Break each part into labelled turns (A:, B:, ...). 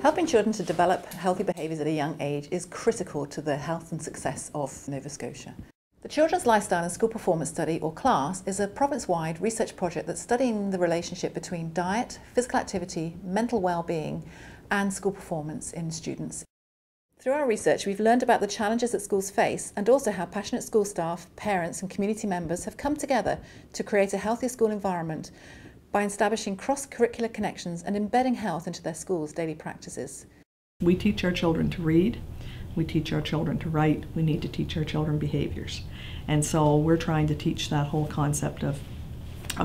A: Helping children to develop healthy behaviours at a young age is critical to the health and success of Nova Scotia. The Children's Lifestyle and School Performance Study, or CLASS, is a province-wide research project that's studying the relationship between diet, physical activity, mental well-being and school performance in students. Through our research, we've learned about the challenges that schools face and also how passionate school staff, parents and community members have come together to create a healthier school environment by establishing cross-curricular connections and embedding health into their schools' daily practices.
B: We teach our children to read, we teach our children to write, we need to teach our children behaviors. And so we're trying to teach that whole concept of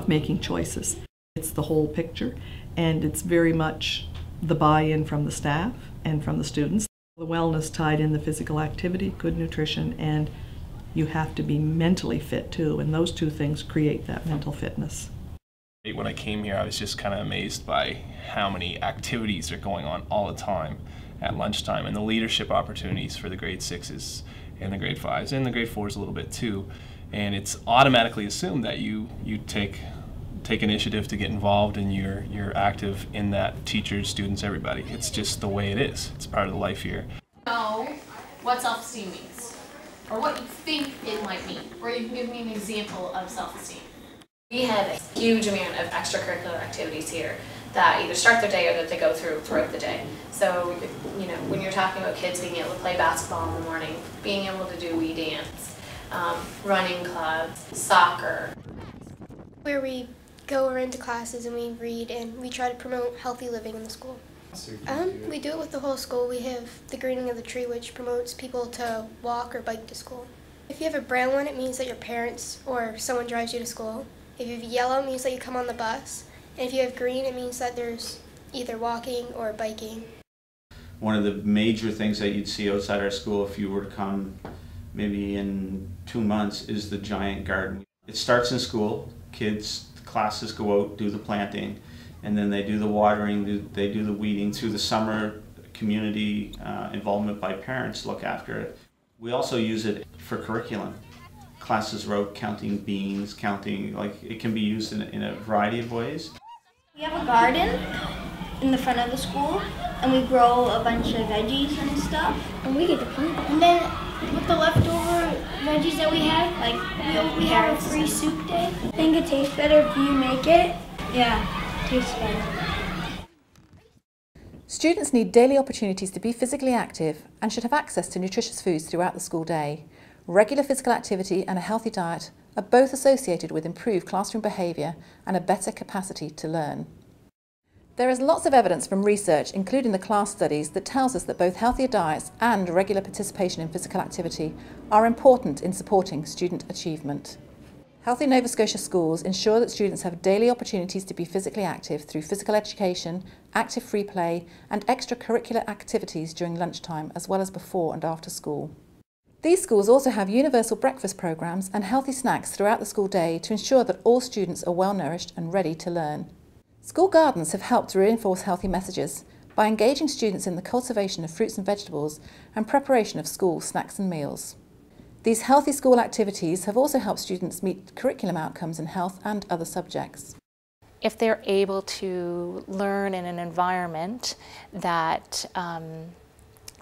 B: making choices. It's the whole picture, and it's very much the buy-in from the staff and from the students. The wellness tied in the physical activity, good nutrition, and you have to be mentally fit too, and those two things create that mental fitness.
C: When I came here, I was just kind of amazed by how many activities are going on all the time at lunchtime, and the leadership opportunities for the grade 6s and the grade 5s and the grade 4s a little bit too. And it's automatically assumed that you take initiative to get involved and you're active in that, teachers, students, everybody. It's just the way it is. It's part of the life here.
D: Know what self-esteem means, or what you think it might mean, or you can give me an example of self-esteem. We have a huge amount of extracurricular activities here that either start their day or that they go throughout the day. So, you know, when you're talking about kids being able to play basketball in the morning, being able to do wee dance, running clubs, soccer.
E: Where we go around to classes and we read and we try to promote healthy living in the school. We do it with the whole school. We have the greening of the tree, which promotes people to walk or bike to school. If you have a brown one, it means that your parents or someone drives you to school. If you have yellow, it means that you come on the bus. And if you have green, it means that there's either walking or biking.
F: One of the major things that you'd see outside our school if you were to come maybe in 2 months is the giant garden. It starts in school. Classes go out, do the planting, and then they do the watering, they do the weeding. Through the summer, community involvement by parents look after it. We also use it for curriculum. Classes wrote counting beans, it can be used in a variety of ways.
G: We have a garden in the front of the school, and we grow a bunch of veggies and stuff. And we get to plant them. And then with the leftover veggies that we have, like we have a free soup day. I think it tastes better if you make it. Yeah, it tastes better.
A: Students need daily opportunities to be physically active and should have access to nutritious foods throughout the school day. Regular physical activity and a healthy diet are both associated with improved classroom behaviour and a better capacity to learn. There is lots of evidence from research, including the CLASS studies, that tells us that both healthier diets and regular participation in physical activity are important in supporting student achievement. Healthy Nova Scotia schools ensure that students have daily opportunities to be physically active through physical education, active free play and extracurricular activities during lunchtime as well as before and after school. These schools also have universal breakfast programs and healthy snacks throughout the school day to ensure that all students are well nourished and ready to learn. School gardens have helped to reinforce healthy messages by engaging students in the cultivation of fruits and vegetables and preparation of school snacks and meals. These healthy school activities have also helped students meet curriculum outcomes in health and other subjects.
H: If they're able to learn in an environment that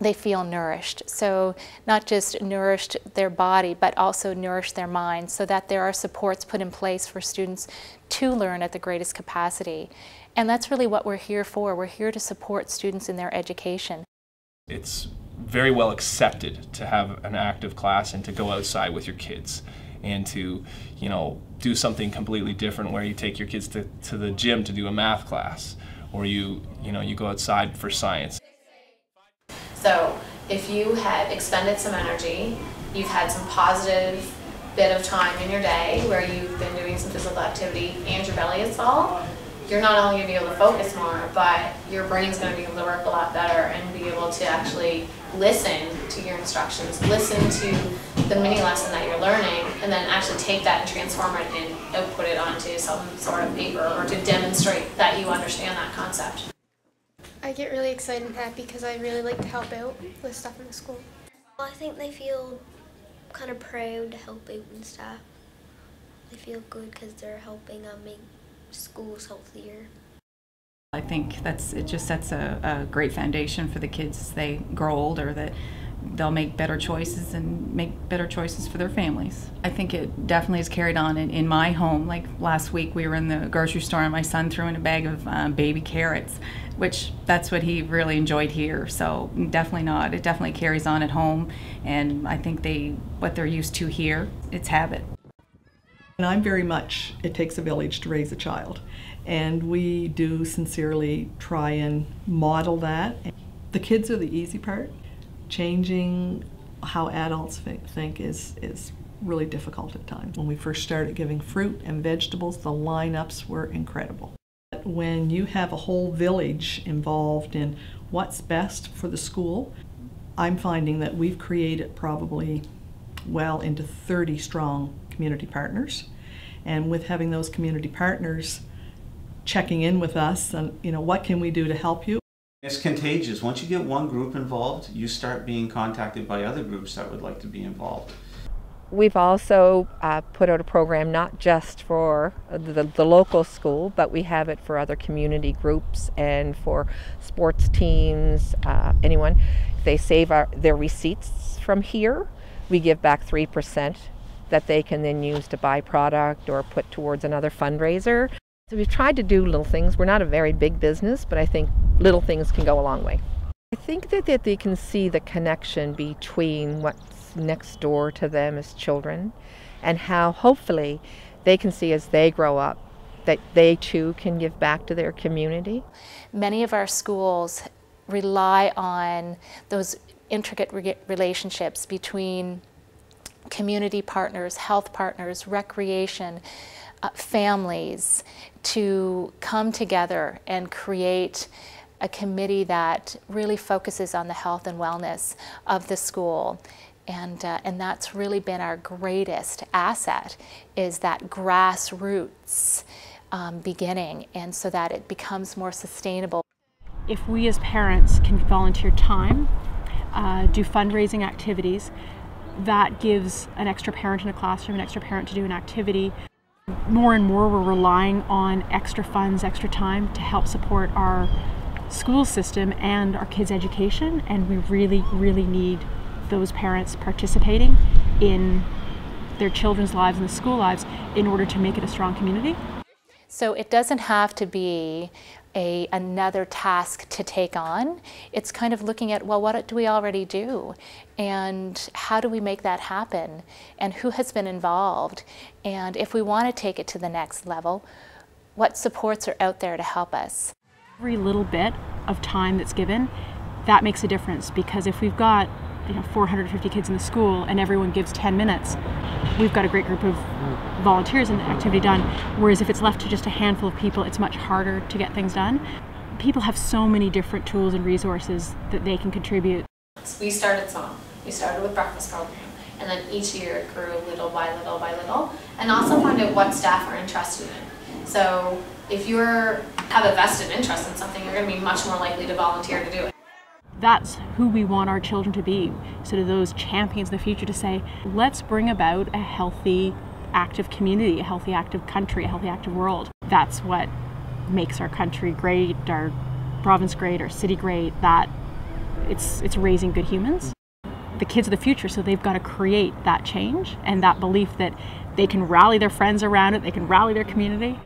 H: they feel nourished. So not just nourished their body, but also nourished their mind, so that there are supports put in place for students to learn at the greatest capacity. And that's really what we're here for. We're here to support students in their education.
C: It's very well accepted to have an active class and to go outside with your kids and to, do something completely different where you take your kids to the gym to do a math class, or you go outside for science.
D: So if you had expended some energy, you've had some positive bit of time in your day where you've been doing some physical activity and your belly is full, you're not only going to be able to focus more, but your brain's going to be able to work a lot better and be able to actually listen to your instructions, listen to the mini lesson that you're learning, and then actually take that and transform it and output it onto some sort of paper or to demonstrate that you understand that concept.
E: I get really excited and happy because I really like to help out with stuff in the school.
I: Well, I think they feel kind of proud to help out and stuff. They feel good because they're helping make schools healthier.
J: I think it just sets a great foundation for the kids as they grow older, that they'll make better choices and make better choices for their families. I think it definitely is carried on in my home. Like last week we were in the grocery store and my son threw in a bag of baby carrots, which that's what he really enjoyed here. So it definitely carries on at home, and I think what they're used to here, it's habit.
B: And I'm very much, it takes a village to raise a child. And we do sincerely try and model that. The kids are the easy part. Changing how adults think is really difficult at times. When we first started giving fruit and vegetables, the lineups were incredible. But when you have a whole village involved in what's best for the school, I'm finding that we've created probably well into 30 strong community partners. And with having those community partners checking in with us and, what can we do to help you?
F: It's contagious. Once you get one group involved, you start being contacted by other groups that would like to be involved.
K: We've also put out a program not just for the local school, but we have it for other community groups and for sports teams, anyone. If they save their receipts from here, we give back 3% that they can then use to buy product or put towards another fundraiser. So we've tried to do little things. We're not a very big business, but I think little things can go a long way. I think that they can see the connection between what's next door to them as children and how hopefully they can see as they grow up that they too can give back to their community.
H: Many of our schools rely on those intricate relationships between community partners, health partners, recreation, families, to come together and create a committee that really focuses on the health and wellness of the school. And that's really been our greatest asset, is that grassroots beginning, and so that it becomes more sustainable.
L: If we as parents can volunteer time, do fundraising activities, that gives an extra parent in a classroom, an extra parent to do an activity. More and more we're relying on extra funds, extra time to help support our school system and our kids' education, and we really, really need those parents participating in their children's lives and the school lives in order to make it a strong community.
H: So it doesn't have to be another task to take on. It's kind of looking at, well, what do we already do? And how do we make that happen? And who has been involved? And if we want to take it to the next level, what supports are out there to help us?
L: Every little bit of time that's given, that makes a difference, because if we've got 450 kids in the school and everyone gives 10 minutes, we've got a great group of volunteers and activity done. Whereas if it's left to just a handful of people, it's much harder to get things done. People have so many different tools and resources that they can contribute.
D: We started small. We started with breakfast program, and then each year it grew little by little by little, and also find out what staff are interested in. So if you have a vested interest in something, you're going to be much more likely to volunteer to do it.
L: That's who we want our children to be, sort of those champions in the future, to say, let's bring about a healthy, active community, a healthy, active country, a healthy, active world. That's what makes our country great, our province great, our city great, that it's raising good humans. The kids are the future, so they've got to create that change and that belief that they can rally their friends around it, they can rally their community.